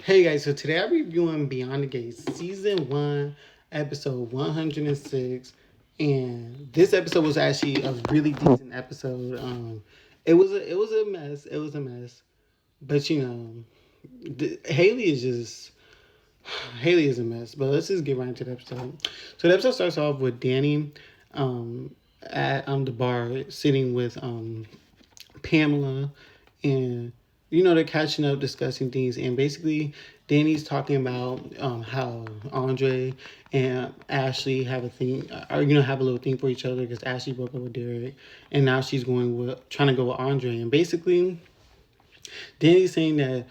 Hey guys, so today I'm reviewing Beyond the Gates Season 1, Episode 106. And this episode was actually a really decent episode. It was a mess. It was a mess. But Haley is just Haley is a mess. But let's just get right into the episode. So the episode starts off with Danny at the bar sitting with Pamela, and they're catching up, discussing things, and basically Danny's talking about how Andre and Ashley have a thing, or have a little thing for each other because Ashley broke up with Derek, and now she's trying to go with Andre, and basically Danny's saying that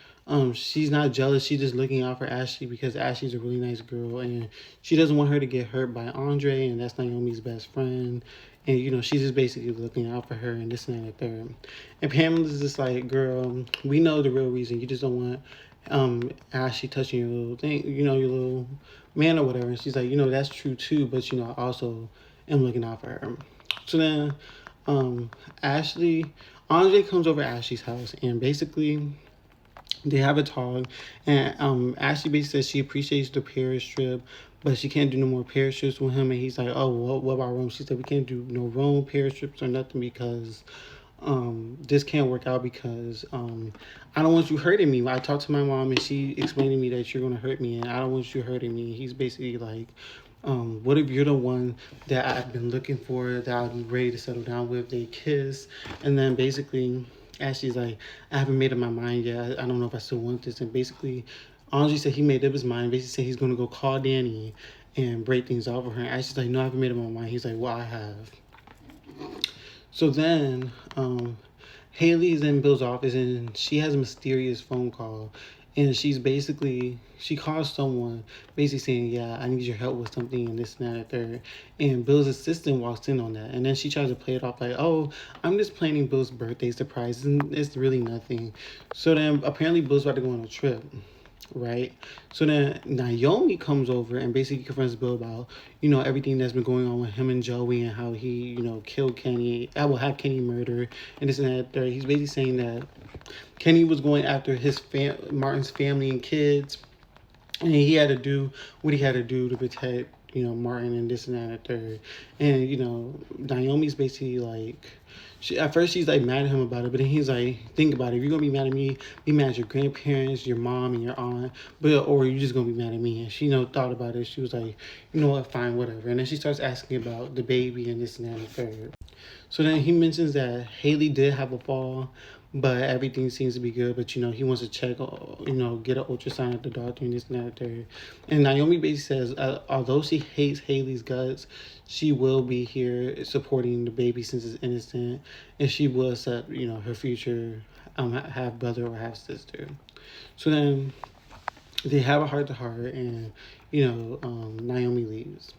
she's not jealous. She's just looking out for Ashley because Ashley's a really nice girl and she doesn't want her to get hurt by Andre, and that's Naomi's best friend. And she's just basically looking out for her and this and that and third. And Pamela's just like, girl, we know the real reason. You just don't want Ashley touching your little thing, your little man or whatever. And she's like, that's true too, but I also am looking out for her. So then Ashley Andre comes over to Ashley's house and basically they have a talk, and Ashley basically says she appreciates the Paris trip, but she can't do no more Paris trips with him. And he's like, oh, what about Rome? She said we can't do no Rome Paris trips or nothing because this can't work out because I don't want you hurting me. I talked to my mom and she explained to me that you're gonna hurt me, and I don't want you hurting me. He's basically like, what if you're the one that I've been looking for, that I'm ready to settle down with? They kiss, and then basically Ashley's like, I haven't made up my mind yet. I don't know if I still want this. And basically, Andre said he made up his mind. Basically, said he's gonna go call Danny and break things off with her. And Ashley's like, no, I haven't made up my mind. He's like, well, I have. So then, Haley's in Bill's office and she has a mysterious phone call. And she calls someone basically saying, yeah, I need your help with something and this and that and third. And Bill's assistant walks in on that. And then she tries to play it off like, oh, I'm just planning Bill's birthday surprise. And it's really nothing. So then apparently Bill's about to go on a trip, right? So then Naomi comes over and basically confronts Bill about, everything that's been going on with him and Joey and how he, killed Kenny. I will have Kenny murdered and this and that. There. He's basically saying that Kenny was going after Martin's family and kids, and he had to do what he had to do to protect, Martin and this and that and third. And, Naomi's basically like, at first she's like mad at him about it, but then he's like, think about it. If you're gonna be mad at me, be mad at your grandparents, your mom, and your aunt, or you just gonna be mad at me. And she, thought about it. She was like, you know what, fine, whatever. And then she starts asking about the baby and this and that and third. So then he mentions that Haley did have a fall, but everything seems to be good. But he wants to check, get an ultrasound at the doctor and this and that there. And Naomi basically says, although she hates Haley's guts, she will be here supporting the baby since it's innocent, and she will accept, her future half brother or half sister. So then they have a heart to heart, and Naomi leaves.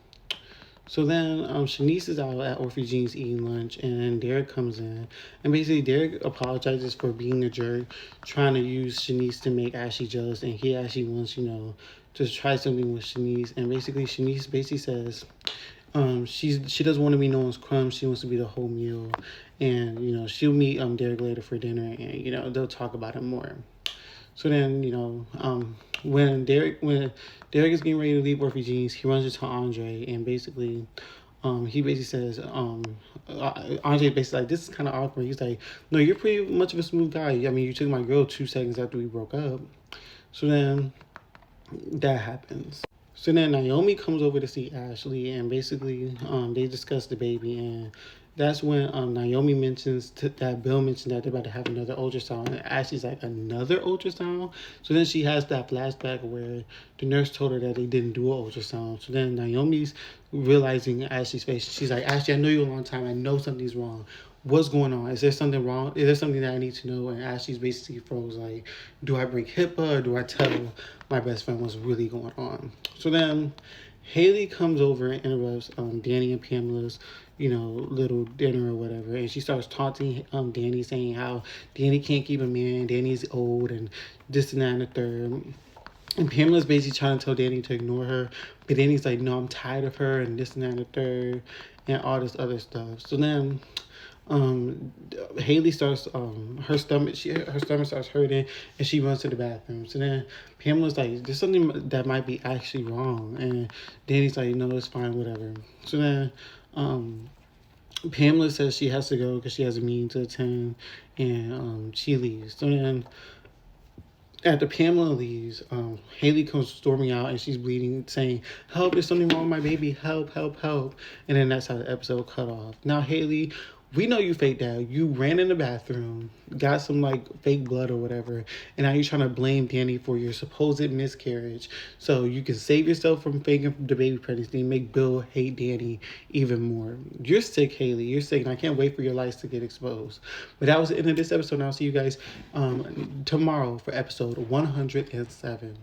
So then Shanice is out at Orphy Jean's eating lunch, and then Derek comes in. And basically, Derek apologizes for being a jerk, trying to use Shanice to make Ashley jealous. And he actually wants, to try something with Shanice. And basically, Shanice basically says she doesn't want to be no one's crumb. She wants to be the whole meal. And, she'll meet Derek later for dinner, and, they'll talk about it more. So then, when Derek is getting ready to leave Orphy Jeans, he runs into Andre, and basically, he basically says, Andre basically like, this is kind of awkward. He's like, no, you're pretty much of a smooth guy. I mean, you took my girl 2 seconds after we broke up. So then that happens. So then Naomi comes over to see Ashley, and basically they discuss the baby, and that's when Naomi mentions that Bill mentioned that they're about to have another ultrasound, and Ashley's like, another ultrasound? So then she has that flashback where the nurse told her that they didn't do an ultrasound. So then Naomi's realizing Ashley's face. She's like, Ashley, I know you a long time. I know something's wrong. What's going on? Is there something wrong? Is there something that I need to know? And Ashley's basically froze like, do I break HIPAA or do I tell my best friend what's really going on? So then Haley comes over and interrupts Danny and Pamela's, little dinner or whatever. And she starts taunting Danny, saying how Danny can't keep a man, Danny's old, and this and that and the third. And Pamela's basically trying to tell Danny to ignore her. But Danny's like, no, I'm tired of her, and this and that and the third, and all this other stuff. So then Haley starts her stomach starts hurting, and she runs to the bathroom. So then Pamela's like, "There's something that might be actually wrong," and Danny's like, "No, it's fine, whatever." So then Pamela says she has to go because she has a meeting to attend, and she leaves. So then after Pamela leaves, Haley comes storming out and she's bleeding, saying, "Help! There's something wrong with my baby! Help! Help! Help!" And then that's how the episode cut off. Now, Haley, we know you faked that. You ran in the bathroom, got some like fake blood or whatever, and now you're trying to blame Danny for your supposed miscarriage, so you can save yourself from faking the baby pregnancy and make Bill hate Danny even more. You're sick, Haley. You're sick, and I can't wait for your lies to get exposed. But that was the end of this episode. And I'll see you guys tomorrow for episode 107.